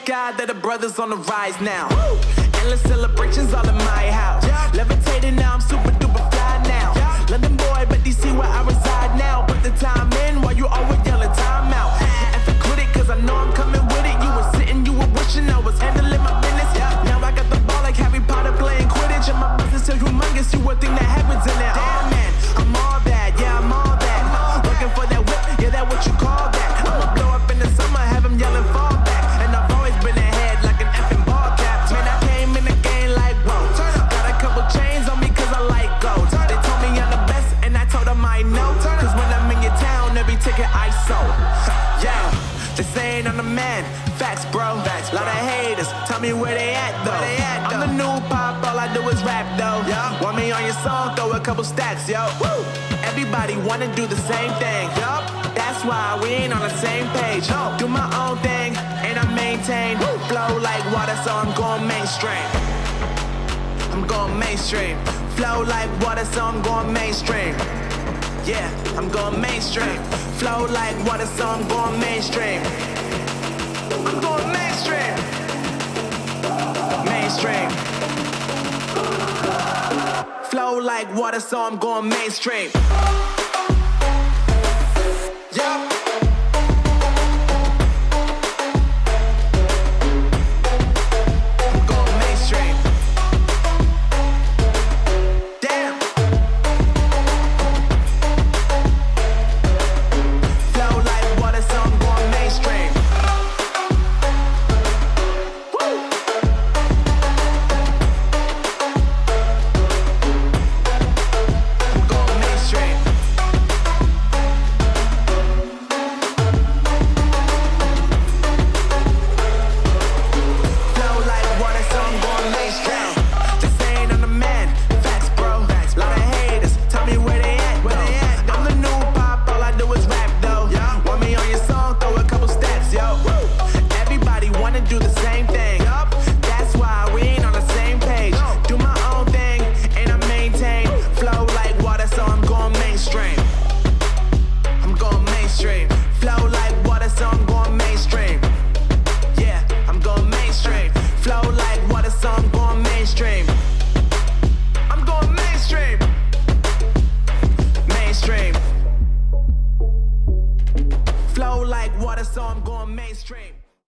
God that the brothers on the rise now. Endless celebrations all in my house. Levitating now, I'm super duper fly now. London boy, but DC where I reside now. Put the time in while you always yelling time out. And if quit it, cause I know I'm coming with it. You were sitting, you were wishing I was handling my business. Now I got the ball like Harry Potter playing Quidditch. And my business so humongous, you would think that happens in there. Damn man, I'm all that, yeah, I'm all that. Looking for that whip, yeah, that what you call that. I'ma blow up in the summer, have them yelling fall back. And I've always been ahead like an effing ball cap. Man, I came in the game like, whoa. Got a couple chains on me cause I like gold. They told me I'm the best and I told them I know. Cause when I'm in your town, every ticket I sold. Yeah, they saying I'm the man. Facts, bro. Lot of haters, tell me where they at though. I'm the new pop, all I do is rap though. Want me on your song, throw a couple stacks, yo. Woo! Everybody wanna do the same thing. That's why we ain't on the same page. Do my own thing, and I maintain. Flow like water, so I'm going mainstream. I'm going mainstream. Flow like water, so I'm going mainstream. Yeah, I'm going mainstream. Flow like water, so I'm going mainstream. I'm going mainstream. Mainstream. Flow like water, so I'm going mainstream. Yeah. I'm going mainstream. Damn. Flow like water, so I'm going mainstream. Do the same